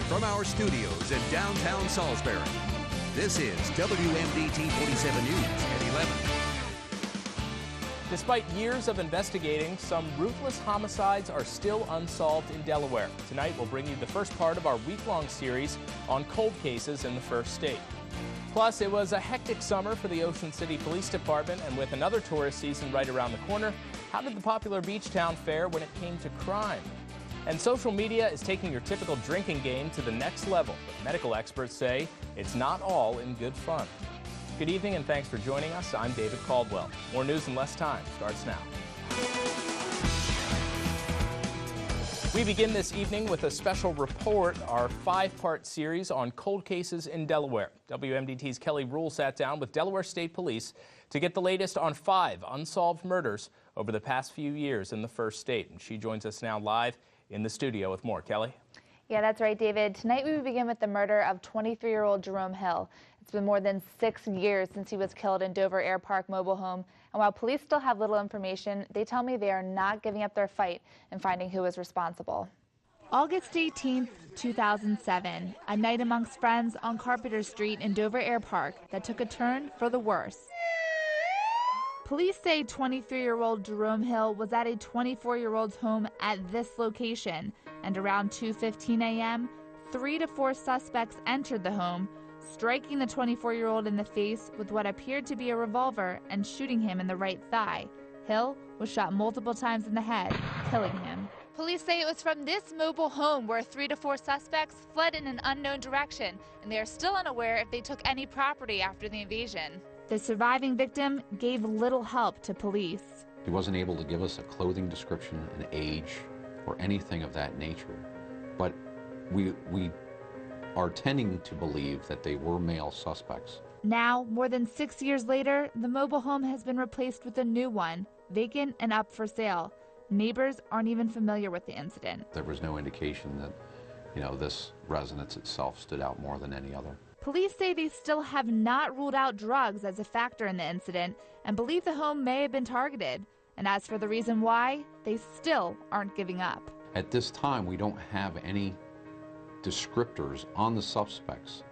from our studios in downtown Salisbury. This is WMDT 47 News at 11. Despite years of investigating, some ruthless homicides are still unsolved in Delaware. Tonight, we'll bring you the first part of our week-long series on cold cases in the first state. Plus, it was a hectic summer for the Ocean City Police Department, and with another tourist season right around the corner, how did the popular beach town fare when it came to crime? And social media is taking your typical drinking game to the next level, but medical experts say it's not all in good fun. Good evening and thanks for joining us. I'm David Caldwell. More news in less time starts now. We begin this evening with a special report, our 5-part series on cold cases in Delaware. WMDT's Kelly Rule sat down with Delaware State Police to get the latest on 5 unsolved murders over the past few years in the first state. And she joins us now live in the studio with more. Kelly? Yeah, that's right, David. Tonight we begin with the murder of 23-year-old Jerome Hill. It's been more than 6 years since he was killed in Dover Air Park mobile home. And while police still have little information, they tell me they are not giving up their fight in finding who is responsible. August 18th, 2007, a night amongst friends on Carpenter Street in Dover Air Park that took a turn for the worse. Police say 23-year-old Jerome Hill was at a 24-year-old's home at this location, and around 2:15 a.m., 3 to 4 suspects entered the home, striking the 24-year-old in the face with what appeared to be a revolver and shooting him in the right thigh. Hill was shot multiple times in the head, killing him. Police say it was from this mobile home where 3 to 4 suspects fled in an unknown direction, and they are still unaware if they took any property after the invasion. The surviving victim gave little help to police. He wasn't able to give us a clothing description, an age, or anything of that nature. But we are tending to believe that they were male suspects. Now, more than 6 years later, the mobile home has been replaced with a new one, vacant and up for sale. Neighbors aren't even familiar with the incident. There was no indication that, this residence itself stood out more than any other. Police say they still have not ruled out drugs as a factor in the incident and believe the home may have been targeted. And as for the reason why, they still aren't giving up. At this time, we don't have any descriptors on the suspects,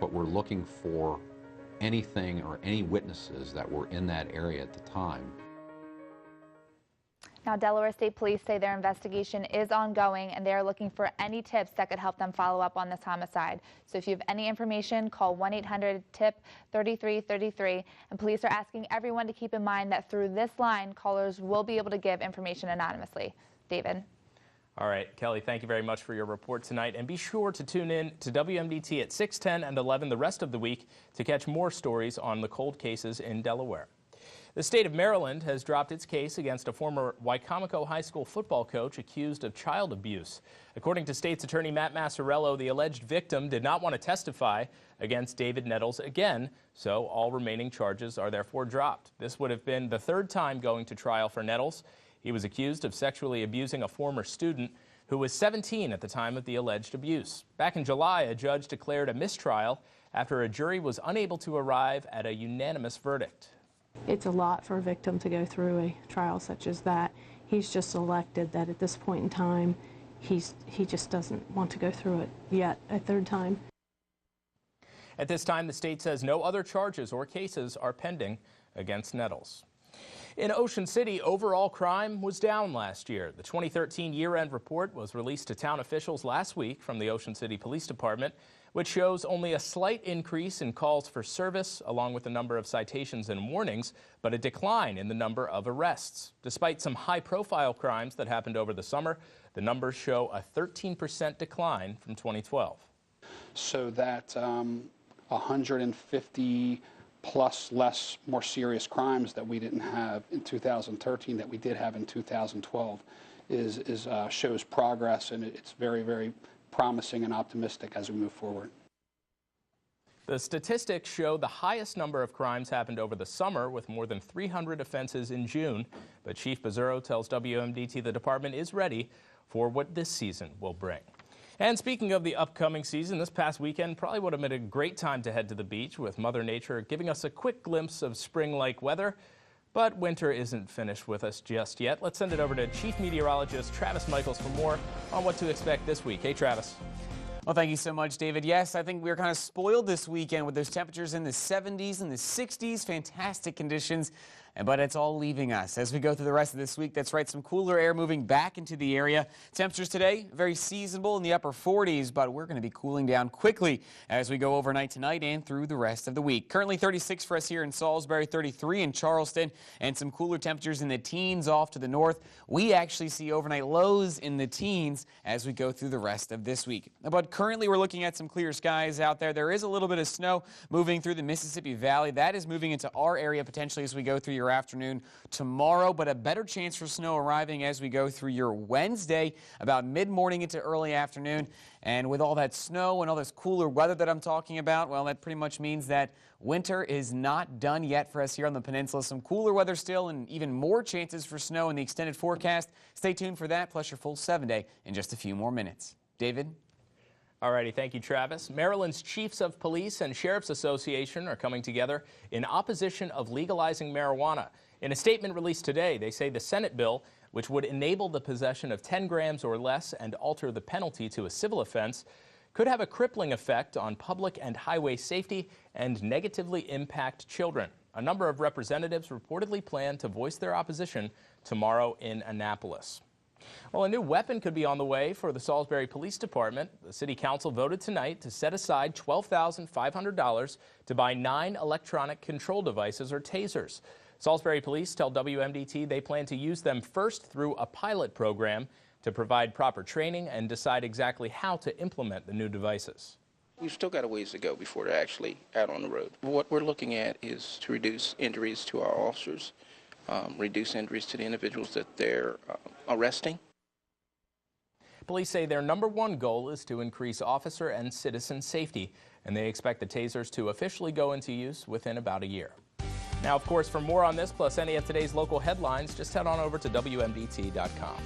but we're looking for anything or any witnesses that were in that area at the time. Now, Delaware State Police say their investigation is ongoing and they are looking for any tips that could help them follow up on this homicide. So if you have any information, call 1-800-TIP-3333. And police are asking everyone to keep in mind that through this line, callers will be able to give information anonymously. David? All right, Kelly, thank you very much for your report tonight. And be sure to tune in to WMDT at 6, 10, and 11 the rest of the week to catch more stories on the cold cases in Delaware. The state of Maryland has dropped its case against a former Wicomico High School football coach accused of child abuse. According to State's Attorney Matt Massarello, the alleged victim did not want to testify against David Nettles again, so all remaining charges are therefore dropped. This would have been the 3rd time going to trial for Nettles. He was accused of sexually abusing a former student who was 17 at the time of the alleged abuse. Back in July, a judge declared a mistrial after a jury was unable to arrive at a unanimous verdict. It's a lot for a victim to go through a trial such as that. He's just elected that at this point in time, he just doesn't want to go through it yet a 3rd time. At this time, the state says no other charges or cases are pending against Nettles. In Ocean City, overall crime was down last year. The 2013 year-end report was released to town officials last week from the Ocean City Police Department, which shows only a slight increase in calls for service, along with the number of citations and warnings, but a decline in the number of arrests. Despite some high-profile crimes that happened over the summer, the numbers show a 13% decline from 2012. So that 150 plus less more serious crimes that we didn't have in 2013 that we did have in 2012 shows progress, and it's very, very promising and optimistic as we move forward. The statistics show the highest number of crimes happened over the summer, with more than 300 offenses in June. But Chief Bizzurro tells WMDT the department is ready for what this season will bring. And speaking of the upcoming season, this past weekend probably would have been a great time to head to the beach, with Mother Nature giving us a quick glimpse of spring-like weather. But winter isn't finished with us just yet. Let's send it over to Chief Meteorologist Travis Michaels for more on what to expect this week. Hey, Travis. Well, thank you so much, David. Yes, I think we were kind of spoiled this weekend with those temperatures in the 70s and the 60s. Fantastic conditions. But it's all leaving us as we go through the rest of this week. That's right, some cooler air moving back into the area. Temperatures today, very seasonable in the upper 40s, but we're going to be cooling down quickly as we go overnight tonight and through the rest of the week. Currently 36 for us here in Salisbury, 33 in Charleston, and some cooler temperatures in the teens off to the north. We actually see overnight lows in the teens as we go through the rest of this week. But currently we're looking at some clear skies out there. There is a little bit of snow moving through the Mississippi Valley. That is moving into our area potentially as we go through your afternoon tomorrow, but a better chance for snow arriving as we go through your Wednesday, about mid-morning into early afternoon. And with all that snow and all this cooler weather that I'm talking about, well, that pretty much means that winter is not done yet for us here on the peninsula. Some cooler weather still and even more chances for snow in the extended forecast. Stay tuned for that, plus your full 7-day in just a few more minutes. David? All righty, thank you, Travis. Maryland's Chiefs of Police and Sheriff's Association are coming together in opposition of legalizing marijuana. In a statement released today, they say the Senate bill, which would enable the possession of 10 grams or less and alter the penalty to a civil offense, could have a crippling effect on public and highway safety and negatively impact children. A number of representatives reportedly plan to voice their opposition tomorrow in Annapolis. Well, a new weapon could be on the way for the Salisbury Police Department. The City Council voted tonight to set aside $12,500 to buy 9 electronic control devices or tasers. Salisbury Police tell WMDT they plan to use them first through a pilot program to provide proper training and decide exactly how to implement the new devices. We've still got a ways to go before they're actually out on the road. What we're looking at is to reduce injuries to our officers, reduce injuries to the individuals that they're arresting. Police say their #1 goal is to increase officer and citizen safety, and they expect the tasers to officially go into use within about a year. Now, of course, for more on this, plus any of today's local headlines, just head on over to WMDT.com.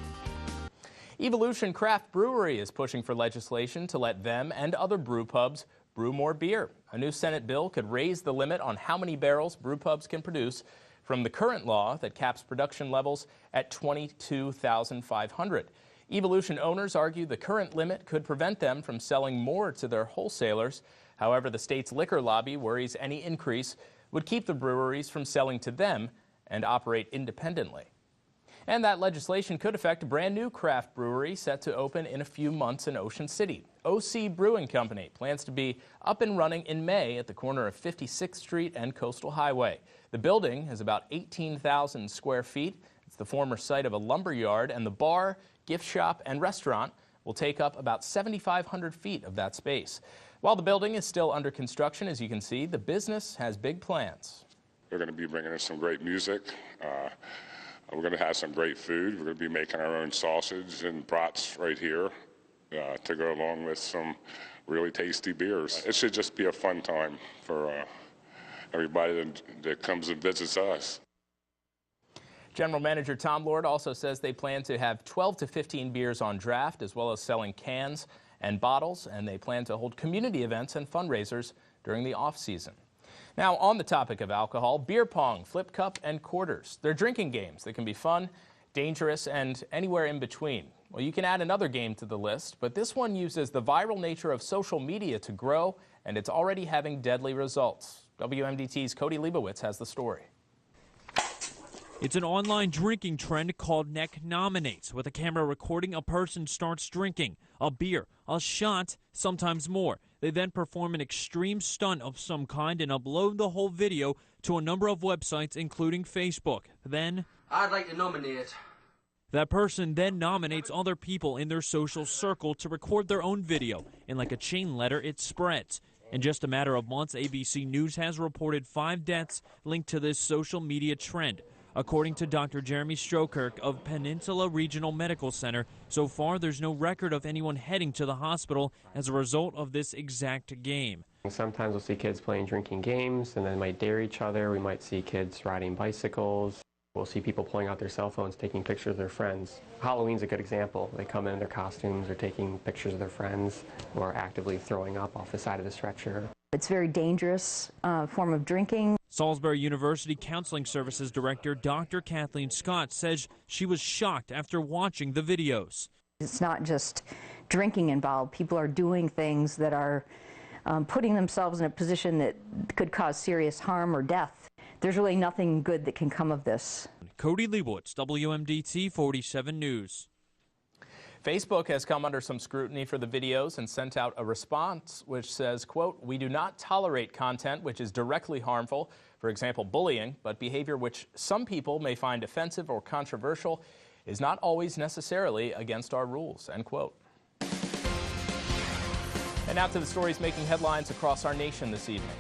Evolution Craft Brewery is pushing for legislation to let them and other brew pubs brew more beer. A new Senate bill could raise the limit on how many barrels brew pubs can produce from the current law that caps production levels at 22,500. Evolution owners argue the current limit could prevent them from selling more to their wholesalers. However, the state's liquor lobby worries any increase would keep the breweries from selling to them and operate independently. And that legislation could affect a brand new craft brewery set to open in a few months in Ocean City. OC Brewing Company plans to be up and running in May at the corner of 56th Street and Coastal Highway. The building is about 18,000 square feet. It's the former site of a lumber yard, and the bar, gift shop, and restaurant will take up about 7,500 feet of that space. While the building is still under construction, as you can see, the business has big plans. We're going to be bringing in some great music. We're going to have some great food. We're going to be making our own sausage and brats right here to go along with some really tasty beers. It should just be a fun time for everybody that comes and visits us. General Manager Tom Lord also says they plan to have 12 to 15 beers on draft, as well as selling cans and bottles, and they plan to hold community events and fundraisers during the off-season. Now, on the topic of alcohol, beer pong, flip cup, and quarters. They're drinking games that can be fun, dangerous, and anywhere in between. Well, you can add another game to the list, but this one uses the viral nature of social media to grow, and it's already having deadly results. WMDT's Cody Leibowitz has the story. It's an online drinking trend called Neck Nominates, with a camera recording a person starts drinking a beer, a shot, sometimes more. They then perform an extreme stunt of some kind and upload the whole video to a number of websites, including Facebook. Then, I'd like to nominate. That person then nominates other people in their social circle to record their own video, and like a chain letter, it spreads. In just a matter of months, ABC News has reported 5 deaths linked to this social media trend. According to Dr. Jeremy Strokirk of Peninsula Regional Medical Center, so far there's no record of anyone heading to the hospital as a result of this exact game. Sometimes we'll see kids playing drinking games and then might dare each other. We might see kids riding bicycles. We'll see people pulling out their cell phones, taking pictures of their friends. Halloween's a good example. They come in their costumes or taking pictures of their friends or actively throwing up off the side of the stretcher. It's a very dangerous form of drinking. Salisbury University Counseling Services Director Dr. Kathleen Scott says she was shocked after watching the videos. It's not just drinking involved. People are doing things that are putting themselves in a position that could cause serious harm or death. There's really nothing good that can come of this. Cody Leibowitz, WMDT 47 News. Facebook has come under some scrutiny for the videos and sent out a response which says, quote, "We do not tolerate content which is directly harmful, for example, bullying, but behavior which some people may find offensive or controversial is not always necessarily against our rules," end quote. And now to the stories making headlines across our nation this evening.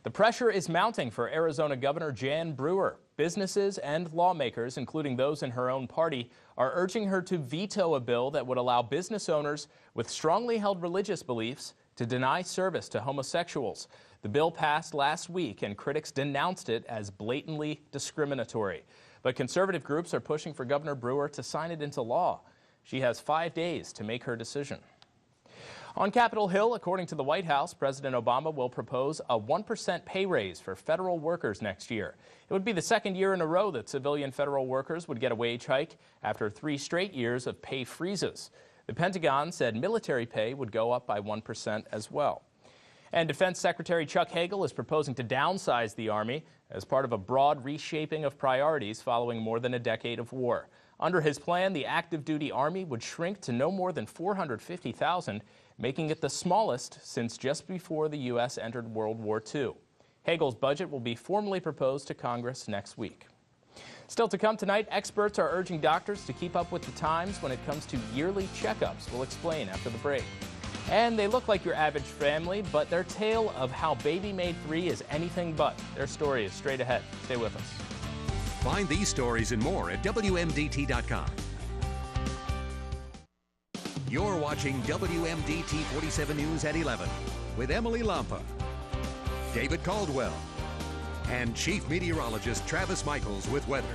The pressure is mounting for Arizona Governor Jan Brewer. Businesses and lawmakers, including those in her own party, are urging her to veto a bill that would allow business owners with strongly held religious beliefs to deny service to homosexuals. The bill passed last week, and critics denounced it as blatantly discriminatory. But conservative groups are pushing for Governor Brewer to sign it into law. She has 5 days to make her decision. On Capitol Hill, according to the White House, President Obama will propose a 1% pay raise for federal workers next year. It would be the second year in a row that civilian federal workers would get a wage hike after 3 straight years of pay freezes. The Pentagon said military pay would go up by 1% as well. And Defense Secretary Chuck Hagel is proposing to downsize the Army as part of a broad reshaping of priorities following more than a decade of war. Under his plan, the active duty Army would shrink to no more than 450,000, making it the smallest since just before the U.S. entered World War II. Hagel's budget will be formally proposed to Congress next week. Still to come tonight, experts are urging doctors to keep up with the times when it comes to yearly checkups. We'll explain after the break. And they look like your average family, but their tale of how Baby Made 3 is anything but. Their story is straight ahead. Stay with us. Find these stories and more at WMDT.com. You're watching WMDT 47 News at 11 with Emily Lampa, David Caldwell, and Chief Meteorologist Travis Michaels with weather.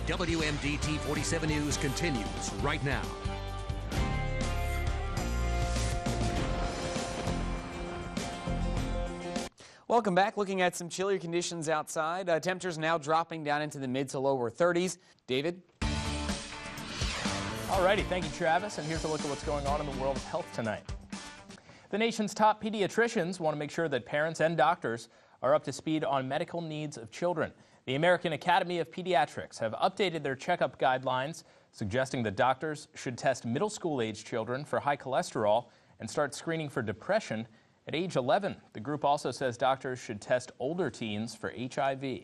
WMDT 47 News continues right now. Welcome back. Looking at some chillier conditions outside. Temperatures now dropping down into the mid to lower 30s. David? Alrighty, thank you, Travis. And here's a look at what's going on in the world of health tonight. The nation's top pediatricians want to make sure that parents and doctors are up to speed on medical needs of children. The American Academy of Pediatrics have updated their checkup guidelines, suggesting that doctors should test middle school-age children for high cholesterol and start screening for depression at age 11. The group also says doctors should test older teens for HIV.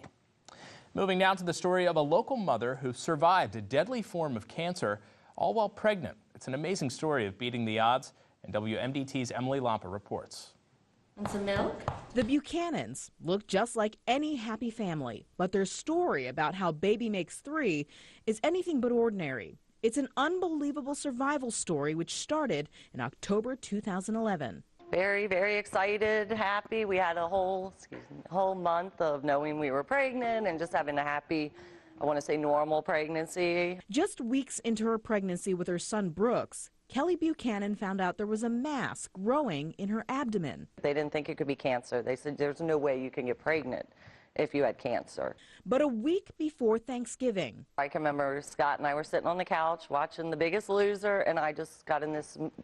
Moving now to the story of a local mother who survived a deadly form of cancer, all while pregnant. It's an amazing story of beating the odds, and WMDT's Emily Lampa reports. And some milk? The Buchanans look just like any happy family, but their story about how Baby Makes 3 is anything but ordinary. It's an unbelievable survival story which started in October 2011. Very, very excited, happy. We had a whole month of knowing we were pregnant and just having a happy, I want to say, normal pregnancy. Just weeks into her pregnancy with her son Brooks, Kelly Buchanan found out there was a mass growing in her abdomen. They didn't think it could be cancer. They said there's no way you can get pregnant if you had cancer. But a week before Thanksgiving, I can remember Scott and I were sitting on the couch watching The Biggest Loser, and I just got in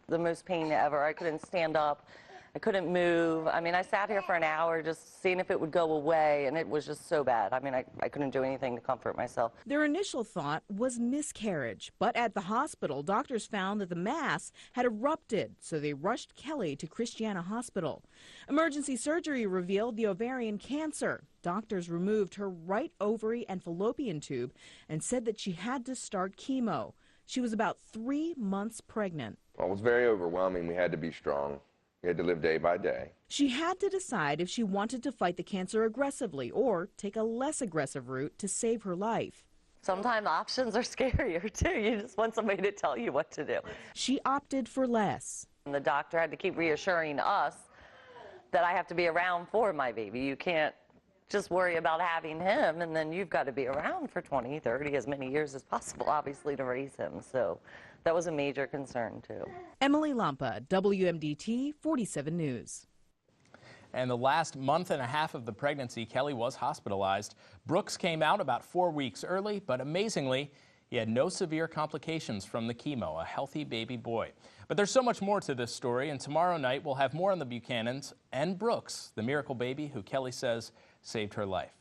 the most pain ever. I couldn't stand up. I couldn't move. I mean, I sat here for an hour just seeing if it would go away, and it was just so bad. I mean, I couldn't do anything to comfort myself. Their initial thought was miscarriage, but at the hospital, doctors found that the mass had erupted, so they rushed Kelly to Christiana Hospital. Emergency surgery revealed the ovarian cancer. Doctors removed her right ovary and fallopian tube and said that she had to start chemo. She was about 3 months pregnant. Well, it was very overwhelming. We had to be strong. We had to live day by day. She had to decide if she wanted to fight the cancer aggressively or take a less aggressive route to save her life. Sometimes options are scarier, too. You just want somebody to tell you what to do. She opted for less. And the doctor had to keep reassuring us that I have to be around for my baby. You can't just worry about having him, and then you've got to be around for 20, 30, as many years as possible, obviously, to raise him. So that was a major concern, too. Emily Lampa, WMDT 47 News. And the last month and a half of the pregnancy, Kelly was hospitalized. Brooks came out about 4 weeks early, but amazingly, He had no severe complications from the chemo, a healthy baby boy. But there's so much more to this story, and tomorrow night we'll have more on the Buchanans and Brooks, the miracle baby who Kelly says saved her life.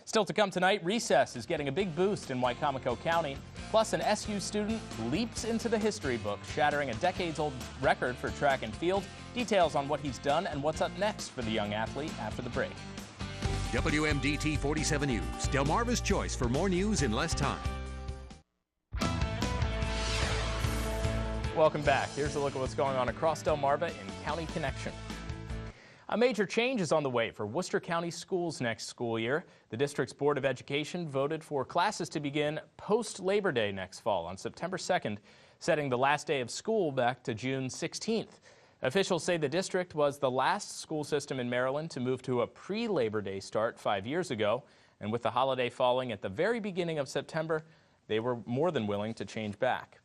Still to come tonight, recess is getting a big boost in Wicomico County. Plus, an SU student leaps into the history book, shattering a decades-old record for track and field. Details on what he's done and what's up next for the young athlete after the break. WMDT 47 News, Delmarva's choice for more news in less time. Welcome back. Here's a look at what's going on across Delmarva in County Connection. A major change is on the way for Worcester County schools next school year. The district's Board of Education voted for classes to begin post-Labor Day next fall on September 2nd, setting the last day of school back to June 16th. Officials say the district was the last school system in Maryland to move to a pre-Labor Day start 5 years ago, and with the holiday falling at the very beginning of September, they were more than willing to change back.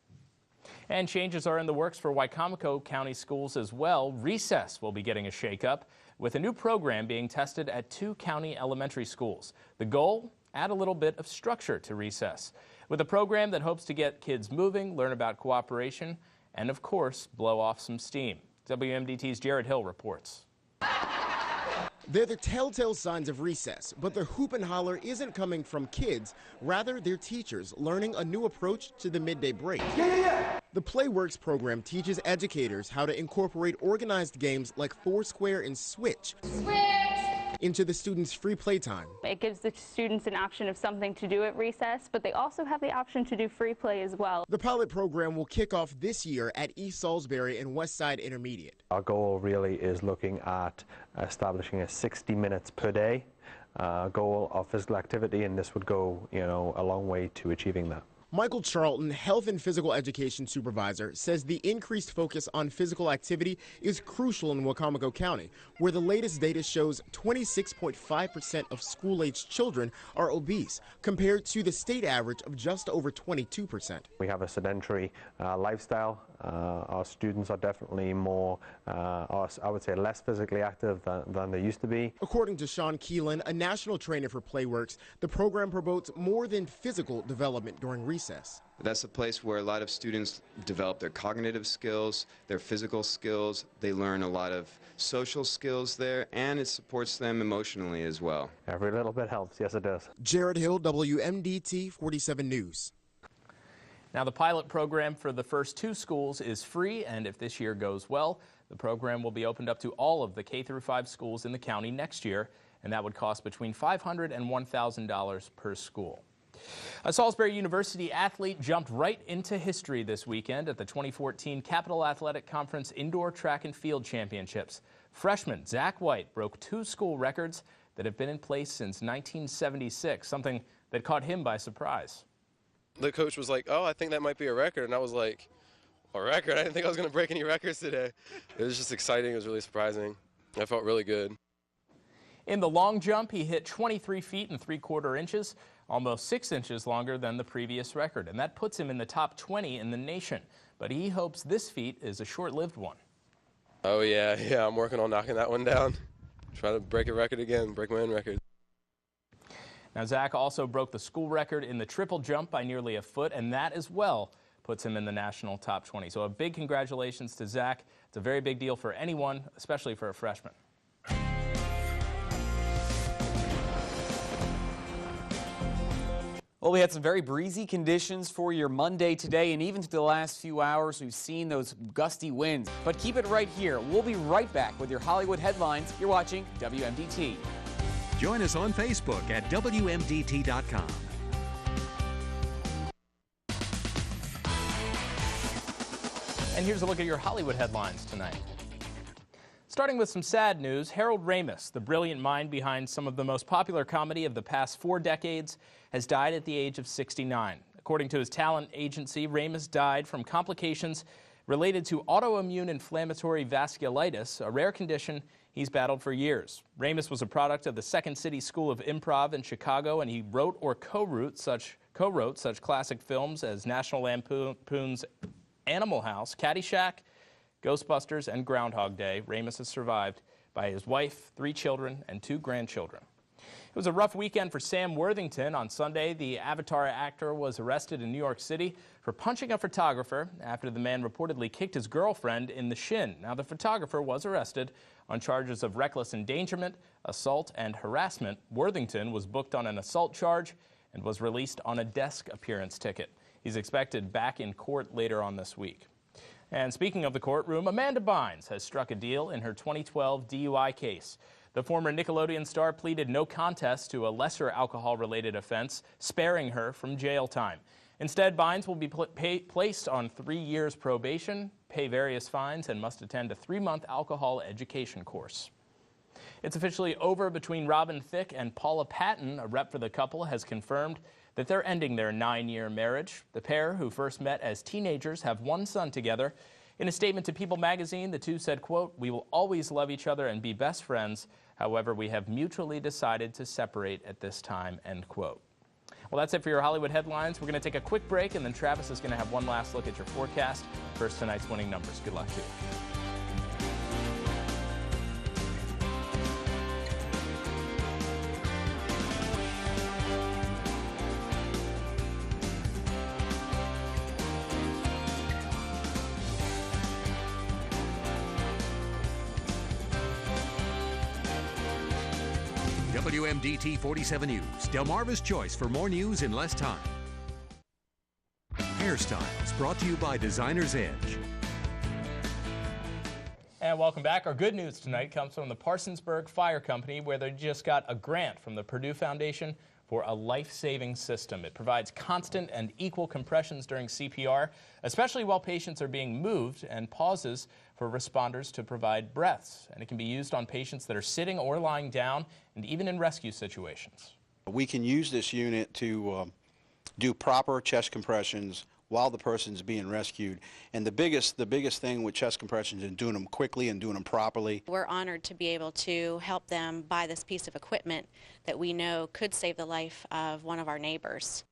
And changes are in the works for Wicomico County schools as well. Recess will be getting a shakeup with a new program being tested at 2 county elementary schools. The goal? Add a little bit of structure to recess, with a program that hopes to get kids moving, learn about cooperation, and of course, blow off some steam. WMDT's Jared Hill reports. They're the telltale signs of recess, but the hoop and holler isn't coming from kids. Rather, they're teachers learning a new approach to the midday break. The PlayWorks program teaches educators how to incorporate organized games like Foursquare and Switch into the students' free playtime. It gives the students an option of something to do at recess, but they also have the option to do free play as well. The pilot program will kick off this year at East Salisbury and Westside Intermediate. Our goal really is looking at establishing a 60 minutes per day goal of physical activity, and this would go, a long way to achieving that. Michael Charlton, Health and Physical Education Supervisor, says the increased focus on physical activity is crucial in Wicomico County, where the latest data shows 26.5% of school-aged children are obese, compared to the state average of just over 22%. We have a sedentary lifestyle. Our students are definitely more, I would say, less physically active than they used to be. According to Sean Keelan, a national trainer for PlayWorks, the program promotes more than physical development during recess. That's a place where a lot of students develop their cognitive skills, their physical skills. They learn a lot of social skills there, and it supports them emotionally as well. Every little bit helps. Yes, it does. Jared Hill, WMDT 47 News. Now, the pilot program for the first 2 schools is free, and if this year goes well, the program will be opened up to all of the K-5 schools in the county next year, and that would cost between $500 and $1,000 per school. A Salisbury University athlete jumped right into history this weekend at the 2014 Capital Athletic Conference Indoor Track and Field Championships. Freshman Zach White broke 2 school records that have been in place since 1976, something that caught him by surprise. The coach was like, "Oh, I think that might be a record," and I was like, "A record? I didn't think I was going to break any records today." It was just exciting. It was really surprising. I felt really good. In the long jump, he hit 23 feet and 3/4 inches, almost 6 inches longer than the previous record, and that puts him in the top 20 in the nation. But he hopes this feat is a short-lived one. Oh, yeah, I'm working on knocking that one down. Try to break a record again, break my own record. Now, Zach also broke the school record in the triple jump by nearly a foot, and that as well puts him in the national top 20. So a big congratulations to Zach. It's a very big deal for anyone, especially for a freshman. Well, we had some very breezy conditions for your Monday today, and even through the last few hours, we've seen those gusty winds. But keep it right here. We'll be right back with your Hollywood headlines. You're watching WMDT. Join us on Facebook at WMDT.com. And here's a look at your Hollywood headlines tonight. Starting with some sad news, Harold Ramis, the brilliant mind behind some of the most popular comedy of the past 4 decades, has died at the age of 69. According to his talent agency, Ramis died from complications related to autoimmune inflammatory vasculitis, a rare condition he's battled for years. Ramis was a product of the Second City School of Improv in Chicago, and he wrote or co-wrote such classic films as National Lampoon's Animal House, Caddyshack, Ghostbusters, and Groundhog Day. Ramis is survived by his wife, 3 children, and 2 grandchildren. It was a rough weekend for Sam Worthington. On Sunday, the Avatar actor was arrested in New York City for punching a photographer after the man reportedly kicked his girlfriend in the shin. Now, the photographer was arrested on charges of reckless endangerment, assault, and harassment. Worthington was booked on an assault charge and was released on a desk appearance ticket. He's expected back in court later on this week. And speaking of the courtroom, Amanda Bynes has struck a deal in her 2012 DUI case. The former Nickelodeon star pleaded no contest to a lesser alcohol-related offense, sparing her from jail time. Instead, Bynes will be placed on 3 years probation, pay various fines, and must attend a 3-month alcohol education course. It's officially over between Robin Thicke and Paula Patton. A rep for the couple has confirmed that they're ending their 9-year marriage. The pair, who first met as teenagers, have one son together. In a statement to People magazine, the two said, quote, "We will always love each other and be best friends. However, we have mutually decided to separate at this time," end quote. Well, that's it for your Hollywood headlines. We're going to take a quick break, and then Travis is going to have one last look at your forecast. First, tonight's winning numbers. Good luck to you. WMDT 47 News, Delmarva's choice for more news in less time. Hairstyles brought to you by Designer's Edge. And welcome back. Our good news tonight comes from the Parsonsburg Fire Company, where they just got a grant from the Purdue Foundation for a life-saving system. It provides constant and equal compressions during CPR, especially while patients are being moved, and pauses for responders to provide breaths. And it can be used on patients that are sitting or lying down, and even in rescue situations. We can use this unit to do proper chest compressions while the person's being rescued. And the biggest thing with chest compressions is doing them quickly and doing them properly. We're honored to be able to help them buy this piece of equipment that we know could save the life of one of our neighbors.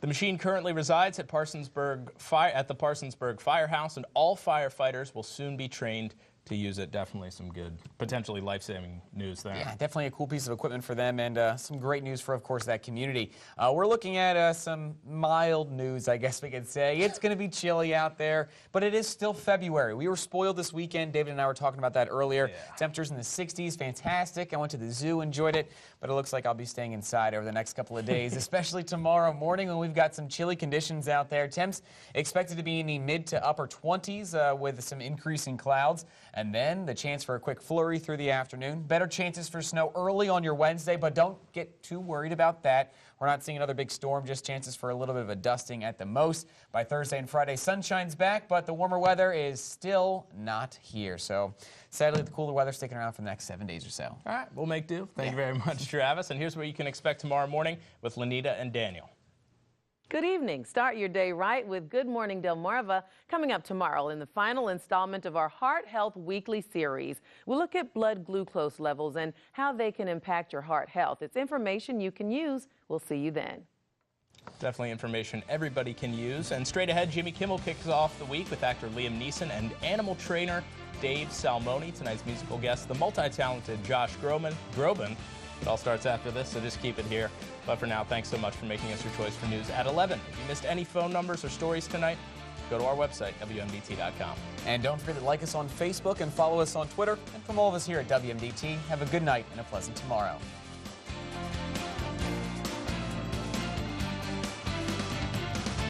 The machine currently resides at the Parsonsburg Firehouse, and all firefighters will soon be trained to use it. Definitely some good, potentially life-saving news there. Yeah, definitely a cool piece of equipment for them, and some great news for, of course, that community. We're looking at some mild news, I guess we could say. It's going to be chilly out there, but it is still February. We were spoiled this weekend. David and I were talking about that earlier. Yeah. Temperatures in the 60s, fantastic. I went to the zoo, enjoyed it, but it looks like I'll be staying inside over the next couple of days, especially tomorrow morning when we've got some chilly conditions out there. Temps expected to be in the mid to upper 20s with some increasing clouds. And then the chance for a quick flurry through the afternoon. Better chances for snow early on your Wednesday, but don't get too worried about that. We're not seeing another big storm, just chances for a little bit of a dusting at the most. By Thursday and Friday, sunshine's back, but the warmer weather is still not here. So sadly, the cooler weather's sticking around for the next 7 days or so. All right, we'll make do. Thank you very much, Travis. And here's what you can expect tomorrow morning with Lanita and Daniel. Good evening. Start your day right with Good Morning Delmarva coming up tomorrow in the final installment of our Heart Health Weekly series. We'll look at blood glucose levels and how they can impact your heart health. It's information you can use. We'll see you then. Definitely information everybody can use. And straight ahead, Jimmy Kimmel kicks off the week with actor Liam Neeson and animal trainer Dave Salmoni. Tonight's musical guest, the multi-talented Josh Groban. It all starts after this, so just keep it here. But for now, thanks so much for making us your choice for news at 11. If you missed any phone numbers or stories tonight, go to our website, WMDT.com. And don't forget to like us on Facebook and follow us on Twitter. And from all of us here at WMDT, have a good night and a pleasant tomorrow.